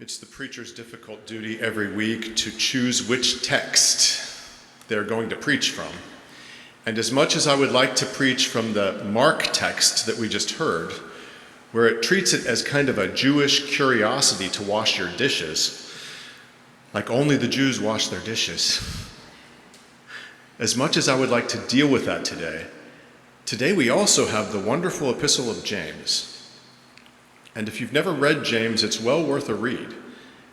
It's the preacher's difficult duty every week to choose which text they're going to preach from. And as much as I would like to preach from the Mark text that we just heard, where it treats it as kind of a Jewish curiosity to wash your dishes, like only the Jews wash their dishes. As much as I would like to deal with that today we also have the wonderful epistle of James. And if you've never read James, it's well worth a read.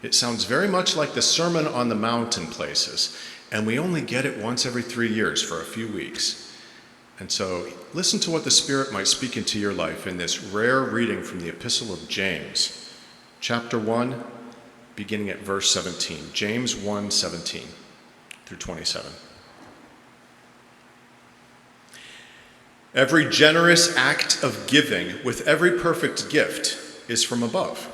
It sounds very much like the Sermon on the Mount in places, and we only get it once every 3 years for a few weeks. And so listen to what the Spirit might speak into your life in this rare reading from the epistle of James, chapter 1, beginning at verse 17. James 1:17 through 27. Every generous act of giving with every perfect gift is from above,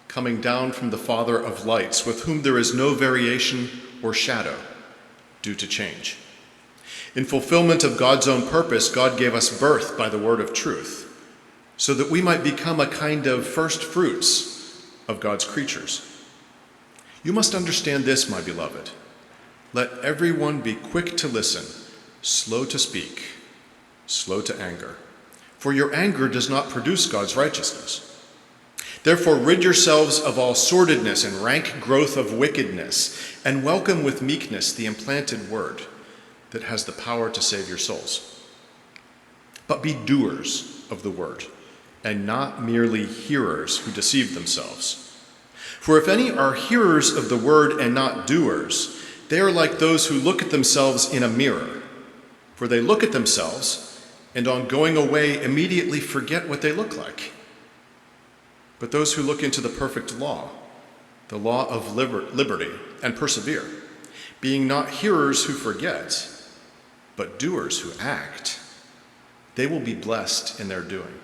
coming down from the Father of lights, with whom there is no variation or shadow due to change. In fulfillment of God's own purpose, God gave us birth by the word of truth, so that we might become a kind of first fruits of God's creatures. You must understand this, my beloved. Let everyone be quick to listen, slow to speak, slow to anger. For your anger does not produce God's righteousness. Therefore, rid yourselves of all sordidness and rank growth of wickedness, and welcome with meekness the implanted word that has the power to save your souls. But be doers of the word, and not merely hearers who deceive themselves. For if any are hearers of the word and not doers, they are like those who look at themselves in a mirror. For they look at themselves, and on going away immediately forget what they look like. But those who look into the perfect law, the law of liberty, and persevere, being not hearers who forget, but doers who act, they will be blessed in their doing.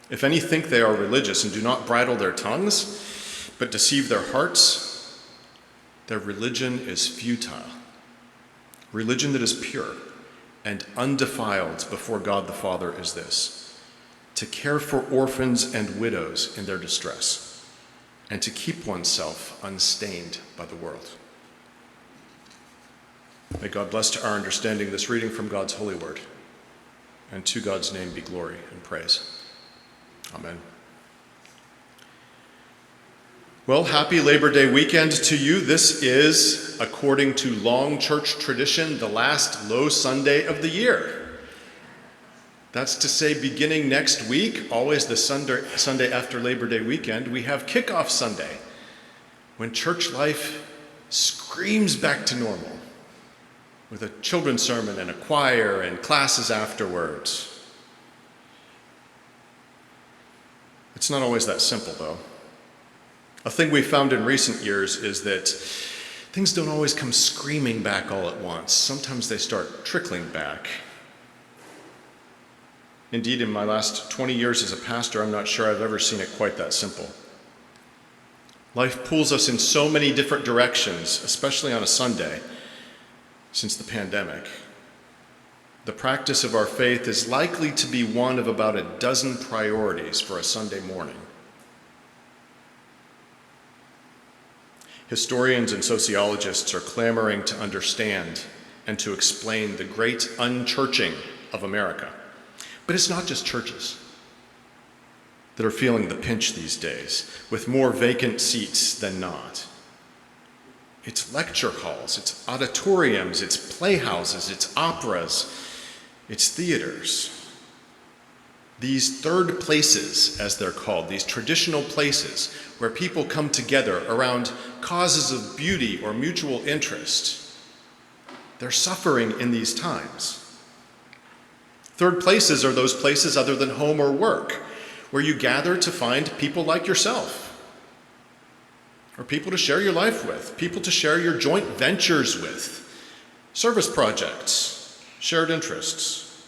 If any think they are religious and do not bridle their tongues, but deceive their hearts, their religion is futile. Religion that is pure and undefiled before God the Father is this: to care for orphans and widows in their distress, and to keep oneself unstained by the world. May God bless to our understanding this reading from God's holy word, and to God's name be glory and praise. Amen. Well, happy Labor Day weekend to you. This is, according to long church tradition, the last low Sunday of the year. That's to say, beginning next week, always the Sunday after Labor Day weekend, we have Kickoff Sunday, when church life screams back to normal, with a children's sermon and a choir and classes afterwards. It's not always that simple, though. A thing we found in recent years is that things don't always come screaming back all at once. Sometimes they start trickling back. Indeed, in my last 20 years as a pastor, I'm not sure I've ever seen it quite that simple. Life pulls us in so many different directions, especially on a Sunday, since the pandemic. The practice of our faith is likely to be one of about a dozen priorities for a Sunday morning. Historians and sociologists are clamoring to understand and to explain the great unchurching of America. But it's not just churches that are feeling the pinch these days, with more vacant seats than not. It's lecture halls, it's auditoriums, it's playhouses, it's operas, it's theaters. These third places, as they're called, these traditional places where people come together around causes of beauty or mutual interest, they're suffering in these times. Third places are those places other than home or work, where you gather to find people like yourself, or people to share your life with, people to share your joint ventures with, service projects, shared interests.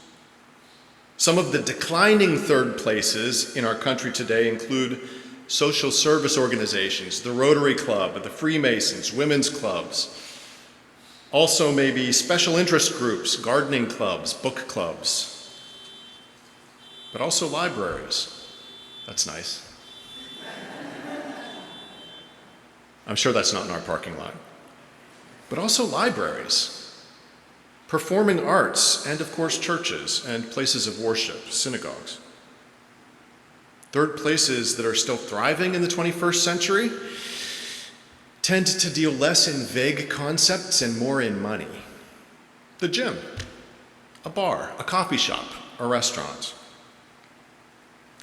Some of the declining third places in our country today include social service organizations, the Rotary Club, the Freemasons, women's clubs. Also maybe special interest groups, gardening clubs, book clubs. But also libraries. That's nice. I'm sure that's not in our parking lot. But also libraries, performing arts, and of course churches and places of worship, synagogues. Third places that are still thriving in the 21st century tend to deal less in vague concepts and more in money. The gym, a bar, a coffee shop, a restaurant.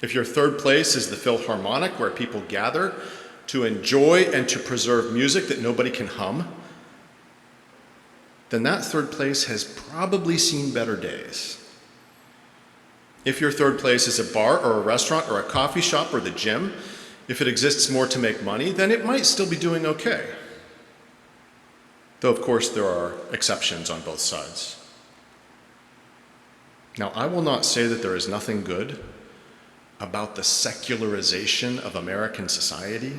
If your third place is the Philharmonic, where people gather to enjoy and to preserve music that nobody can hum, then that third place has probably seen better days. If your third place is a bar or a restaurant or a coffee shop or the gym, if it exists more to make money, then it might still be doing okay. Though, of course, there are exceptions on both sides. Now, I will not say that there is nothing good about the secularization of American society.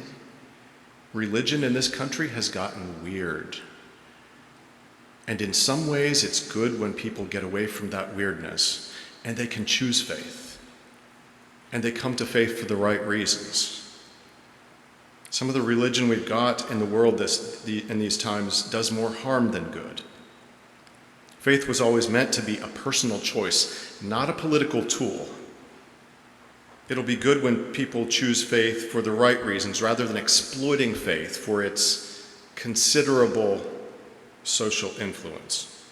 Religion in this country has gotten weird. And in some ways, it's good when people get away from that weirdness and they can choose faith. And they come to faith for the right reasons. Some of the religion we've got in the world in these times does more harm than good. Faith was always meant to be a personal choice, not a political tool. It'll be good when people choose faith for the right reasons rather than exploiting faith for its considerable social influence.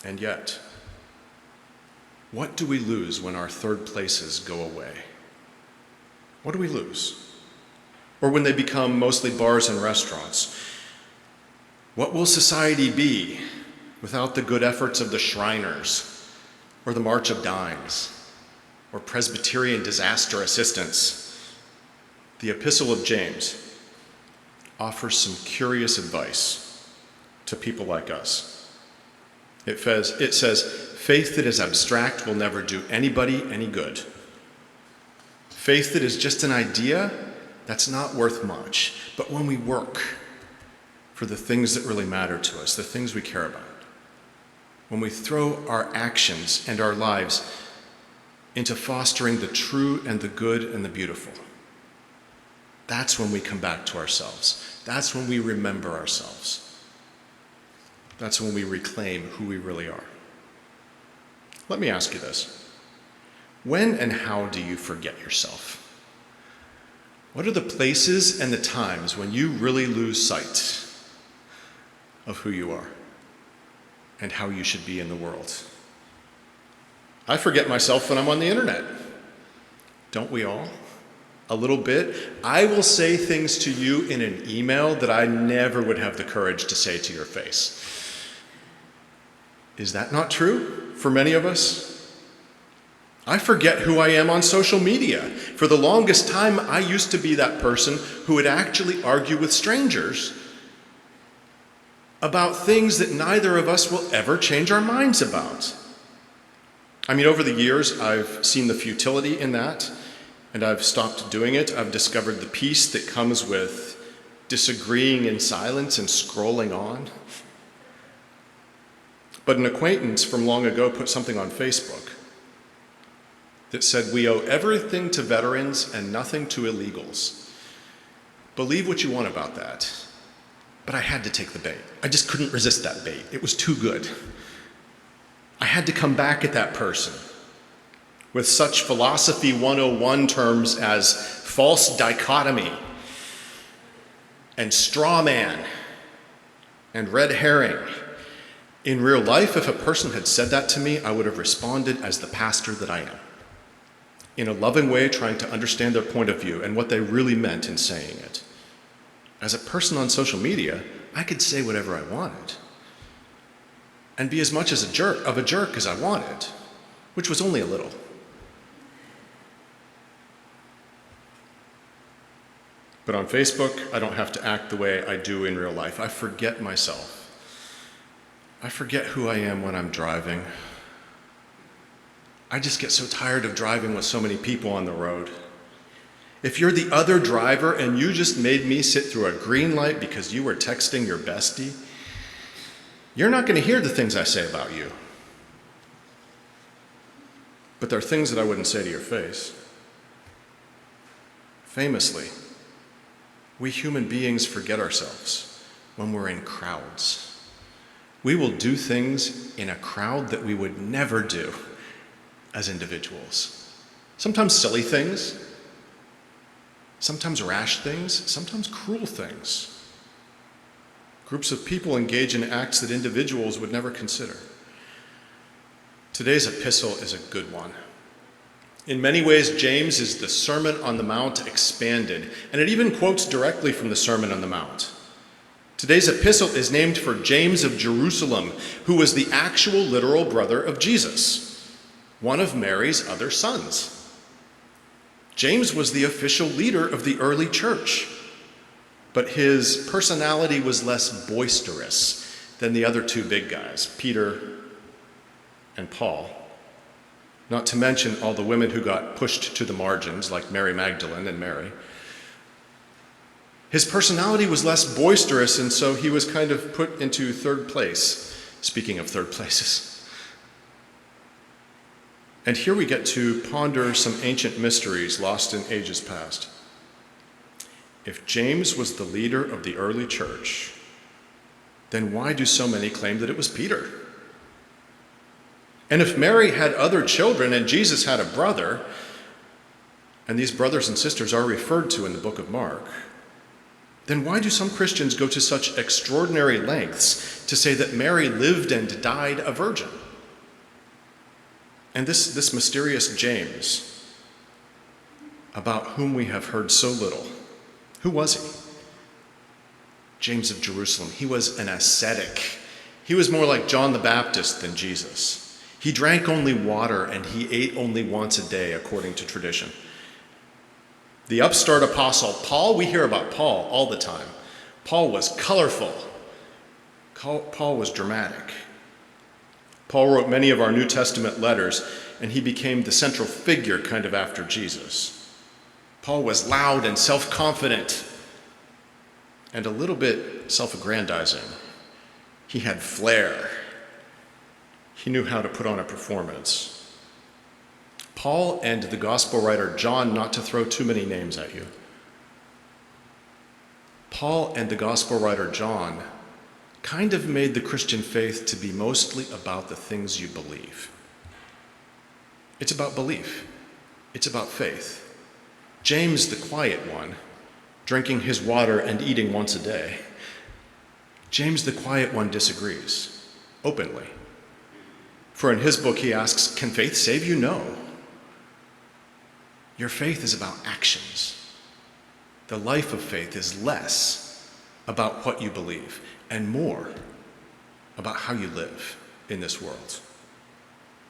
And yet, what do we lose when our third places go away? What do we lose? Or when they become mostly bars and restaurants? What will society be without the good efforts of the Shriners, or the March of Dimes, or Presbyterian disaster assistance? The Epistle of James offers some curious advice to people like us. It says, faith that is abstract will never do anybody any good. Faith that is just an idea, that's not worth much. But when we work for the things that really matter to us, the things we care about, when we throw our actions and our lives into fostering the true and the good and the beautiful, that's when we come back to ourselves. That's when we remember ourselves. That's when we reclaim who we really are. Let me ask you this. When and how do you forget yourself? What are the places and the times when you really lose sight of who you are and how you should be in the world? I forget myself when I'm on the internet. Don't we all? A little bit. I will say things to you in an email that I never would have the courage to say to your face. Is that not true for many of us? I forget who I am on social media. For the longest time, I used to be that person who would actually argue with strangers about things that neither of us will ever change our minds about. I mean, over the years, I've seen the futility in that, and I've stopped doing it. I've discovered the peace that comes with disagreeing in silence and scrolling on. But an acquaintance from long ago put something on Facebook that said, we owe everything to veterans and nothing to illegals. Believe what you want about that, but I had to take the bait. I just couldn't resist that bait. It was too good. I had to come back at that person with such philosophy 101 terms as false dichotomy and straw man and red herring. In real life, if a person had said that to me, I would have responded as the pastor that I am, in a loving way, trying to understand their point of view and what they really meant in saying it. As a person on social media, I could say whatever I wanted and be as much as a jerk as I wanted, which was only a little. But on Facebook, I don't have to act the way I do in real life. I forget myself. I forget who I am when I'm driving. I just get so tired of driving with so many people on the road. If you're the other driver and you just made me sit through a green light because you were texting your bestie, you're not going to hear the things I say about you. But there are things that I wouldn't say to your face. Famously, We human beings forget ourselves when we're in crowds. We will do things in a crowd that we would never do as individuals. Sometimes silly things, sometimes rash things, sometimes cruel things. Groups of people engage in acts that individuals would never consider. Today's epistle is a good one. In many ways, James is the Sermon on the Mount expanded, and it even quotes directly from the Sermon on the Mount. Today's epistle is named for James of Jerusalem, who was the actual literal brother of Jesus, one of Mary's other sons. James was the official leader of the early church, but his personality was less boisterous than the other two big guys, Peter and Paul. Not to mention all the women who got pushed to the margins, like Mary Magdalene and Mary. His personality was less boisterous, and so he was kind of put into third place. Speaking of third places. And here we get to ponder some ancient mysteries lost in ages past. If James was the leader of the early church, then why do so many claim that it was Peter? And if Mary had other children and Jesus had a brother, and these brothers and sisters are referred to in the book of Mark, then why do some Christians go to such extraordinary lengths to say that Mary lived and died a virgin? And this mysterious James, about whom we have heard so little, who was he? James of Jerusalem. He was an ascetic. He was more like John the Baptist than Jesus. He drank only water and he ate only once a day, according to tradition. The upstart apostle, Paul, we hear about Paul all the time. Paul was colorful. Paul was dramatic. Paul wrote many of our New Testament letters, and he became the central figure kind of after Jesus. Paul was loud and self-confident and a little bit self-aggrandizing. He had flair. He knew how to put on a performance. Paul and the gospel writer John, not to throw too many names at you. Paul and the gospel writer John kind of made the Christian faith to be mostly about the things you believe. It's about belief. It's about faith. James, the quiet one, drinking his water and eating once a day. James, the quiet one, disagrees, openly. For in his book he asks, can faith save you? No. Your faith is about actions. The life of faith is less about what you believe and more about how you live in this world.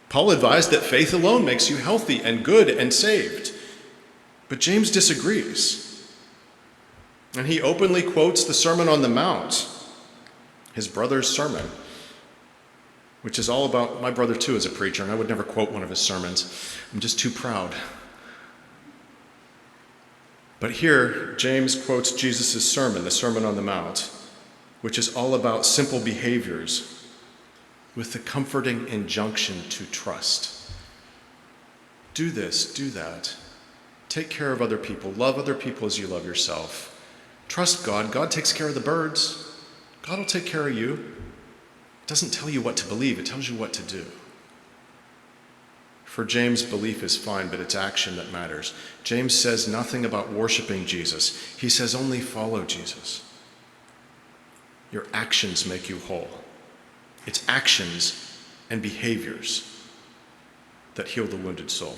Paul advised that faith alone makes you healthy and good and saved. But James disagrees. And he openly quotes the Sermon on the Mount, his brother's sermon, which is all about, my brother too is a preacher, and I would never quote one of his sermons. I'm just too proud. But here, James quotes Jesus' sermon, the Sermon on the Mount, which is all about simple behaviors with the comforting injunction to trust. Do this, do that. Take care of other people. Love other people as you love yourself. Trust God. God takes care of the birds. God will take care of you. It doesn't tell you what to believe. It tells you what to do. For James, belief is fine, but it's action that matters. James says nothing about worshiping Jesus. He says only follow Jesus. Your actions make you whole. It's actions and behaviors that heal the wounded soul.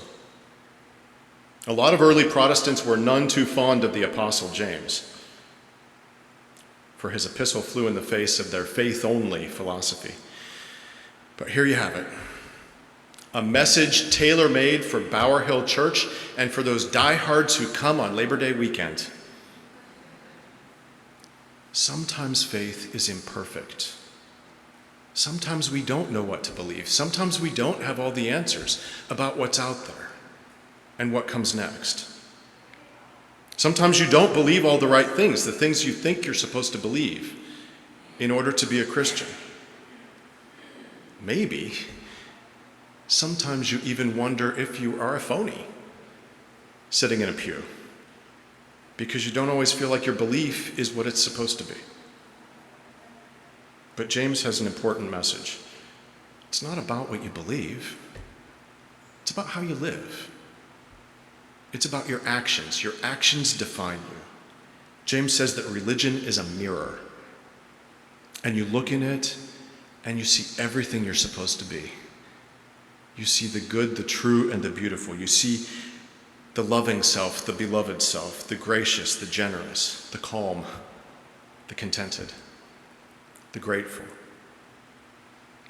A lot of early Protestants were none too fond of the Apostle James, for his epistle flew in the face of their faith-only philosophy. But here you have it. A message tailor-made for Bower Hill Church and for those diehards who come on Labor Day weekend. Sometimes faith is imperfect. Sometimes we don't know what to believe. Sometimes we don't have all the answers about what's out there and what comes next. Sometimes you don't believe all the right things, the things you think you're supposed to believe in order to be a Christian. Maybe sometimes you even wonder if you are a phony sitting in a pew. because you don't always feel like your belief is what it's supposed to be. But James has an important message. It's not about what you believe. It's about how you live. It's about your actions. Your actions define you. James says that religion is a mirror. And you look in it, and you see everything you're supposed to be. You see the good, the true, and the beautiful. You see the loving self, the beloved self, the gracious, the generous, the calm, the contented, the grateful.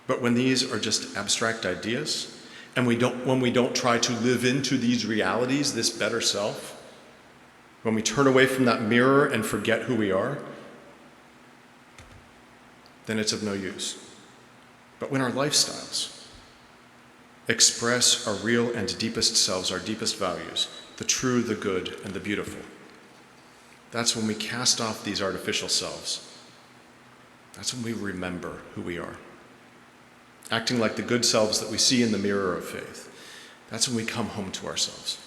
But when these are just abstract ideas, and when we don't try to live into these realities, this better self, when we turn away from that mirror and forget who we are, then it's of no use. But when our lifestyles express our real and deepest selves, our deepest values, the true, the good, and the beautiful, that's when we cast off these artificial selves. That's when we remember who we are. Acting like the good selves that we see in the mirror of faith. That's when we come home to ourselves.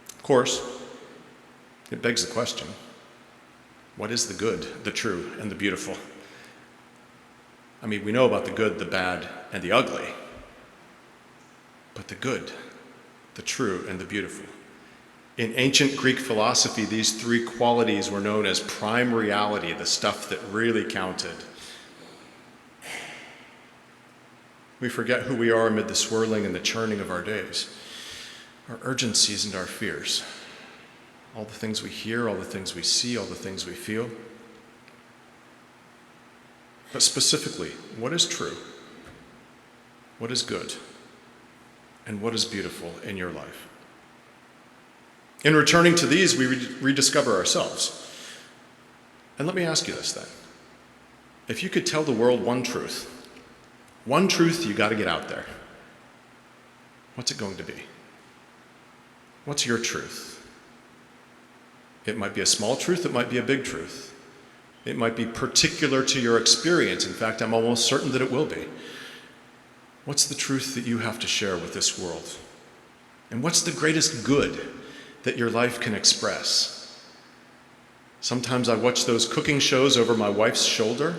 Of course, it begs the question, what is the good, the true, and the beautiful? I mean, we know about the good, the bad, and the ugly. But the good, the true, and the beautiful. In ancient Greek philosophy, these three qualities were known as prime reality, the stuff that really counted. We forget who we are amid the swirling and the churning of our days, our urgencies and our fears, all the things we hear, all the things we see, all the things we feel. But specifically, what is true? What is good? And what is beautiful in your life? In returning to these, we rediscover ourselves. And let me ask you this then. If you could tell the world one truth you got to get out there, what's it going to be? What's your truth? It might be a small truth, it might be a big truth. It might be particular to your experience. In fact, I'm almost certain that it will be. What's the truth that you have to share with this world? And what's the greatest good that your life can express? Sometimes I watch those cooking shows over my wife's shoulder,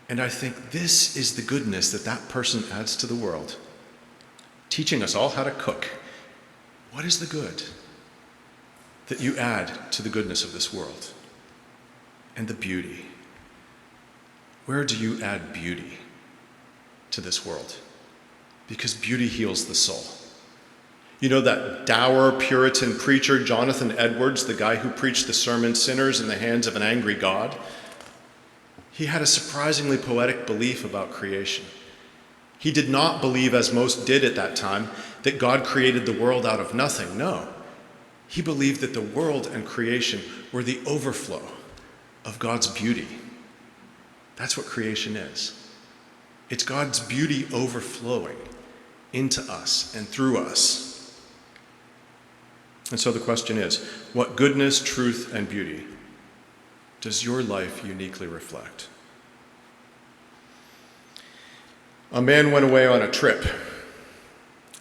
and I think this is the goodness that that person adds to the world, teaching us all how to cook. What is the good that you add to the goodness of this world? And the beauty. Where do you add beauty to this world? Because beauty heals the soul. You know that dour Puritan preacher, Jonathan Edwards, the guy who preached the sermon Sinners in the Hands of an Angry God? He had a surprisingly poetic belief about creation. He did not believe, as most did at that time, that God created the world out of nothing. No. He believed that the world and creation were the overflow of God's beauty. That's what creation is. It's God's beauty overflowing into us and through us. And so the question is, what goodness, truth, and beauty does your life uniquely reflect? A man went away on a trip,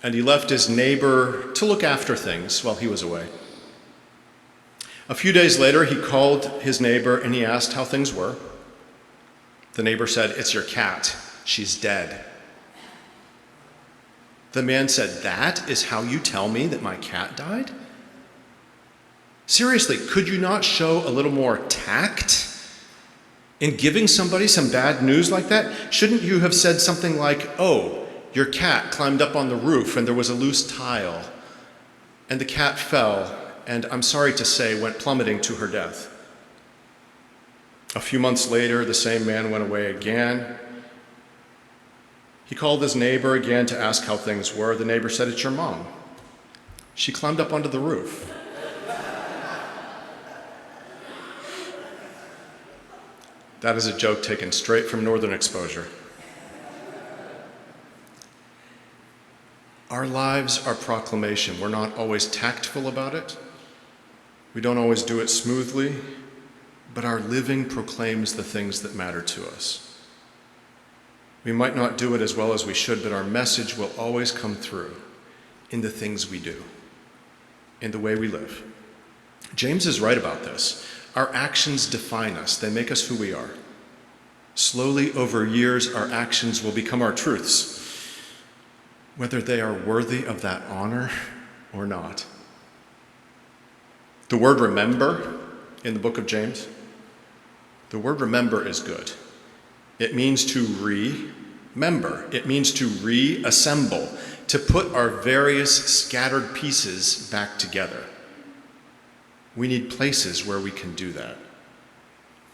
and he left his neighbor to look after things while he was away. A few days later, he called his neighbor and he asked how things were. The neighbor said, "It's your cat. She's dead." The man said, "That is how you tell me that my cat died? Seriously, could you not show a little more tact in giving somebody some bad news like that? Shouldn't you have said something like, 'Oh, your cat climbed up on the roof and there was a loose tile, and the cat fell, and I'm sorry to say, went plummeting to her death.'" A few months later, the same man went away again. He called his neighbor again to ask how things were. The neighbor said, "It's your mom. She climbed up onto the roof." That is a joke taken straight from Northern Exposure. Our lives are proclamation. We're not always tactful about it. We don't always do it smoothly, but our living proclaims the things that matter to us. We might not do it as well as we should, but our message will always come through in the things we do, in the way we live. James is right about this. Our actions define us. They make us who we are. Slowly, over years, our actions will become our truths, whether they are worthy of that honor or not. The word remember in the book of James, the word remember is good. It means to remember. It means to reassemble, to put our various scattered pieces back together. We need places where we can do that,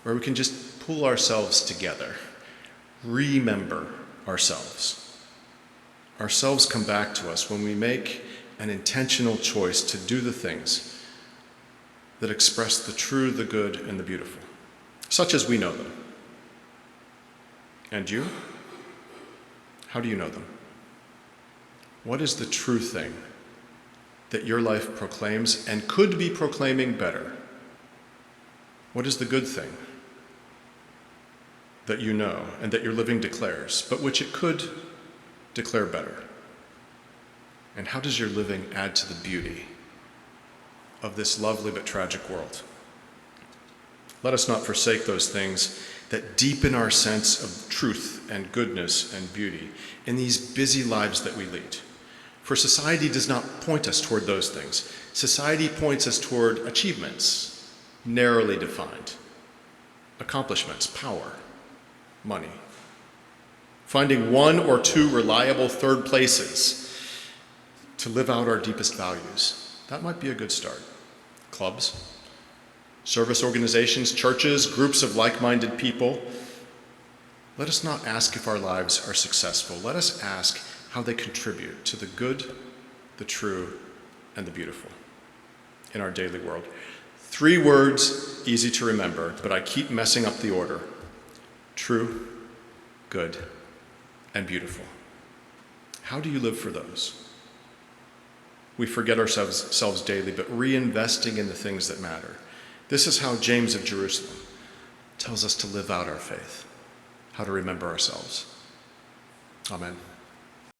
where we can just pull ourselves together, remember ourselves. Ourselves come back to us when we make an intentional choice to do the things that express the true, the good, and the beautiful, such as we know them. And you? How do you know them? What is the true thing that your life proclaims and could be proclaiming better? What is the good thing that you know and that your living declares, but which it could declare better? And how does your living add to the beauty of this lovely but tragic world? Let us not forsake those things that deepen our sense of truth and goodness and beauty in these busy lives that we lead. For society does not point us toward those things. Society points us toward achievements, narrowly defined, accomplishments, power, money. Finding one or two reliable third places to live out our deepest values. That might be a good start. Clubs, service organizations, churches, groups of like-minded people. Let us not ask if our lives are successful. Let us ask how they contribute to the good, the true, and the beautiful in our daily world. 3 words, easy to remember, but I keep messing up the order. True, good, and beautiful. How do you live for those? We forget ourselves daily, but reinvesting in the things that matter. This is how James of Jerusalem tells us to live out our faith, how to remember ourselves. Amen.